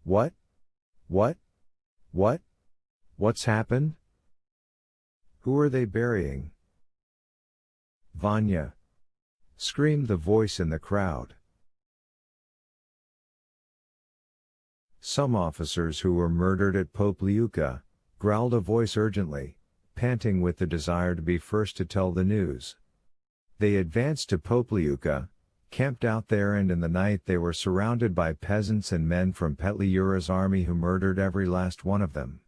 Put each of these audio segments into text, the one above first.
What? What? What? What's happened? Who are they burying? Vanya! Screamed the voice in the crowd. Some officers who were murdered at Popliuka, growled a voice urgently, panting with the desire to be first to tell the news. They advanced to Popliuka, camped out there, and in the night they were surrounded by peasants and men from Petliura's army who murdered every last one of them.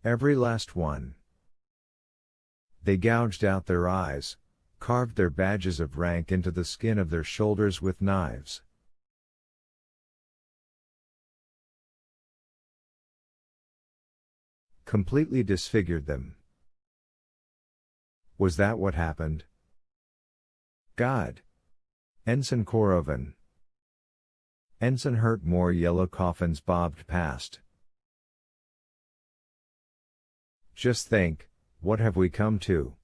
Every last one. They gouged out their eyes, carved their badges of rank into the skin of their shoulders with knives. Completely disfigured them. Was that what happened? God! Ensign Korovin. Ensign hurt. More yellow coffins bobbed past. Just think, what have we come to?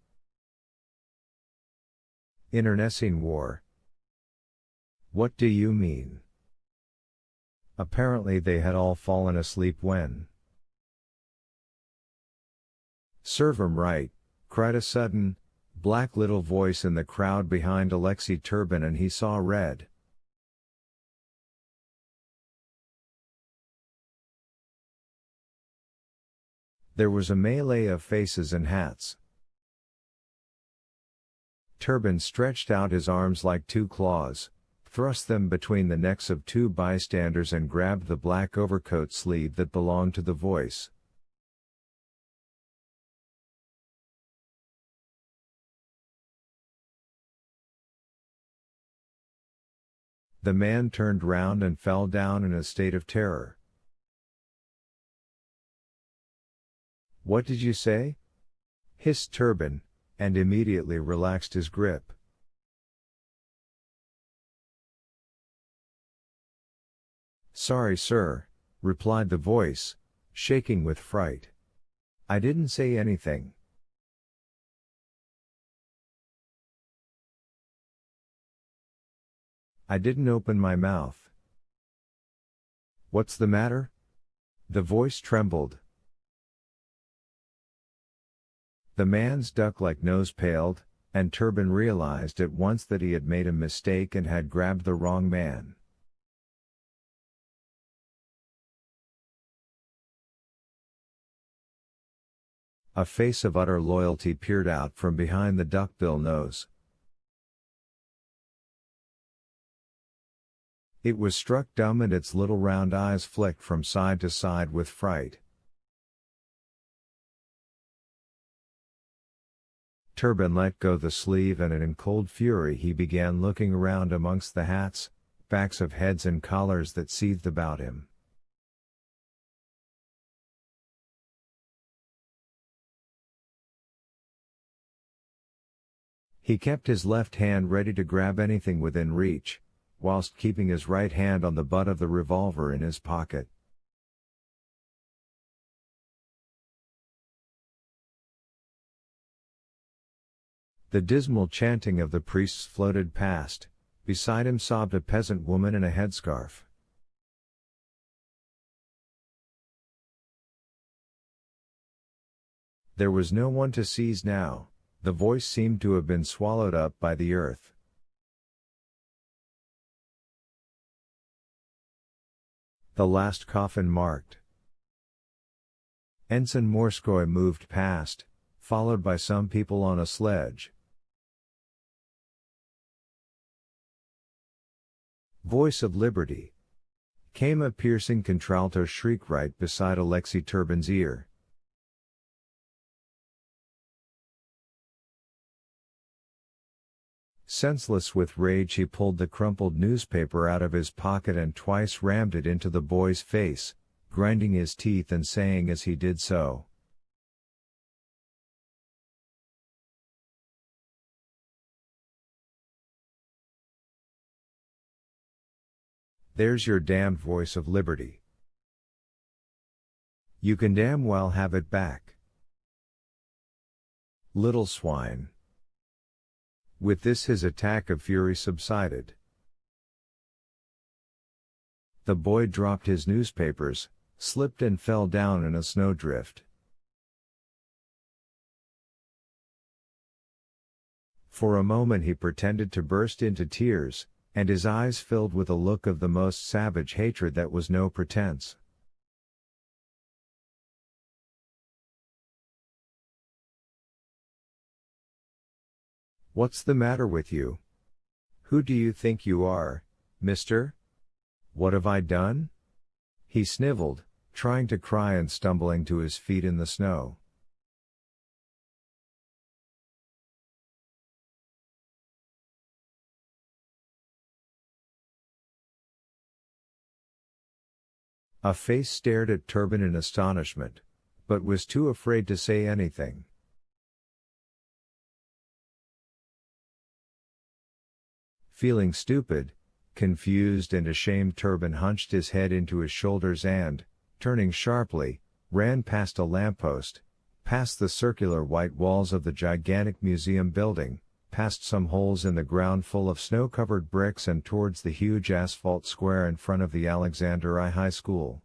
Internecine war. What do you mean? Apparently they had all fallen asleep when. Serve 'em right, cried a sudden, black little voice in the crowd behind Alexei Turbin, and he saw red. There was a melee of faces and hats. Turbin stretched out his arms like two claws, thrust them between the necks of two bystanders, and grabbed the black overcoat sleeve that belonged to the voice. The man turned round and fell down in a state of terror. What did you say? Hissed Turbin, and immediately relaxed his grip. Sorry, sir, replied the voice, shaking with fright. I didn't say anything. I didn't open my mouth. What's the matter? The voice trembled. The man's duck-like nose paled, and Turbin realized at once that he had made a mistake and had grabbed the wrong man. A face of utter loyalty peered out from behind the duckbill nose. It was struck dumb, and its little round eyes flicked from side to side with fright. Turbin let go the sleeve, and in cold fury he began looking around amongst the hats, backs of heads and collars that seethed about him. He kept his left hand ready to grab anything within reach, whilst keeping his right hand on the butt of the revolver in his pocket. The dismal chanting of the priests floated past. Beside him sobbed a peasant woman in a headscarf. There was no one to seize now. The voice seemed to have been swallowed up by the earth. The last coffin marked. Ensign Morskoy moved past, followed by some people on a sledge. Voice of Liberty! Came a piercing contralto shriek right beside Alexei Turbin's ear. Senseless with rage, he pulled the crumpled newspaper out of his pocket and twice rammed it into the boy's face, grinding his teeth and saying as he did so, There's your damned voice of liberty. You can damn well have it back. Little swine. With this his attack of fury subsided. The boy dropped his newspapers, slipped and fell down in a snowdrift. For a moment he pretended to burst into tears, and his eyes filled with a look of the most savage hatred that was no pretense. What's the matter with you? Who do you think you are, mister? What have I done? He sniveled, trying to cry and stumbling to his feet in the snow. A face stared at Turban in astonishment, but was too afraid to say anything. Feeling stupid, confused and ashamed, Turban hunched his head into his shoulders and, turning sharply, ran past a lamppost, past the circular white walls of the gigantic museum building, past some holes in the ground full of snow-covered bricks and towards the huge asphalt square in front of the Alexander I High School.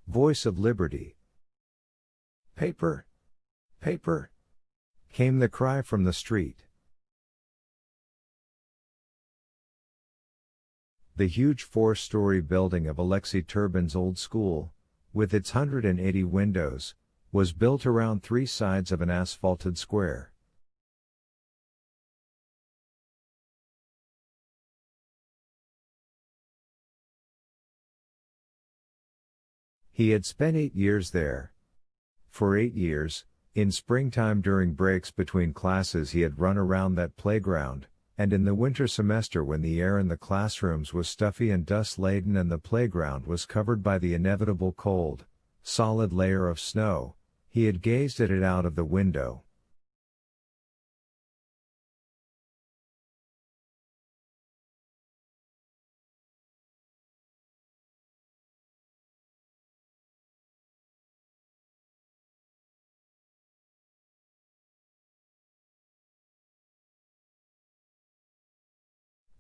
Voice of liberty. Paper! Paper! Came the cry from the street. The huge 4-story building of Alexei Turban's old school, with its 180 windows, was built around 3 sides of an asphalted square. He had spent 8 years there. For 8 years, in springtime during breaks between classes he had run around that playground, and in the winter semester when the air in the classrooms was stuffy and dust-laden and the playground was covered by the inevitable cold, solid layer of snow, he had gazed at it out of the window.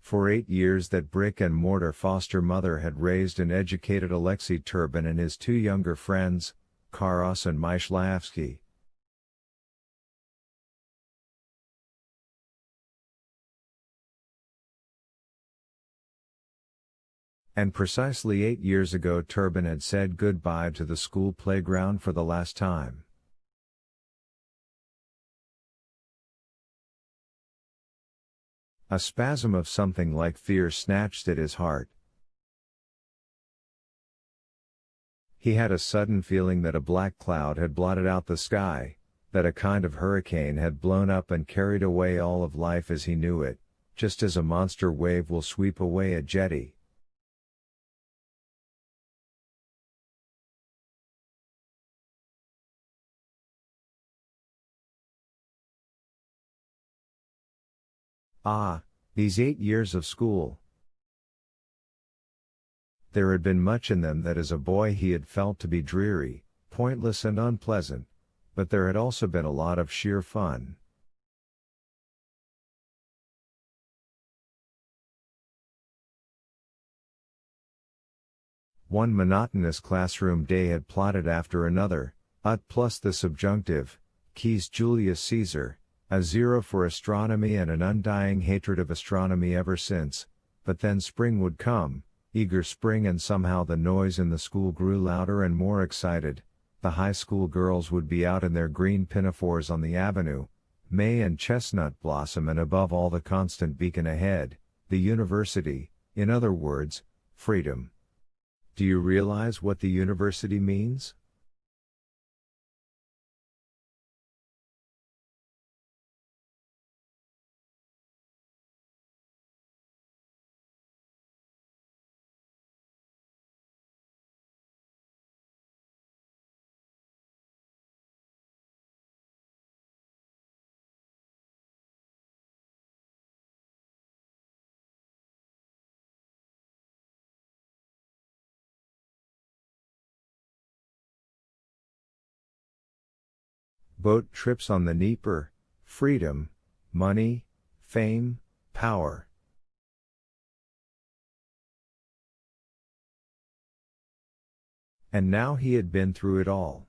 For 8 years that brick-and-mortar foster mother had raised and educated Alexei Turban and his 2 younger friends, Karas and Myshlaevsky. And precisely 8 years ago Turban had said goodbye to the school playground for the last time. A spasm of something like fear snatched at his heart. He had a sudden feeling that a black cloud had blotted out the sky, that a kind of hurricane had blown up and carried away all of life as he knew it, just as a monster wave will sweep away a jetty. Ah, these 8 years of school. There had been much in them that as a boy he had felt to be dreary, pointless and unpleasant, but there had also been a lot of sheer fun. One monotonous classroom day had plotted after another, ut plus the subjunctive, quis Julius Caesar, a 0 for astronomy and an undying hatred of astronomy ever since, but then spring would come, eager spring, and somehow the noise in the school grew louder and more excited. The high school girls would be out in their green pinafores on the avenue, May and chestnut blossom, and above all the constant beacon ahead, the university, in other words, freedom. Do you realize what the university means? boat trips on the Dnieper, freedom, money, fame, power. And now he had been through it all.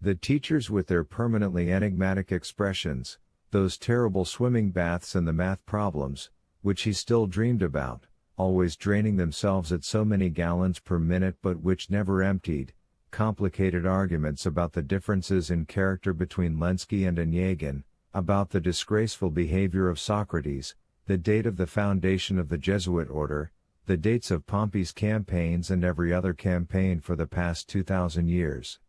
The teachers with their permanently enigmatic expressions, those terrible swimming baths and the math problems, which he still dreamed about, always draining themselves at so many gallons per minute but which never emptied, complicated arguments about the differences in character between Lenski and Onegin, about the disgraceful behavior of Socrates, the date of the foundation of the Jesuit order, the dates of Pompey's campaigns and every other campaign for the past 2,000 years.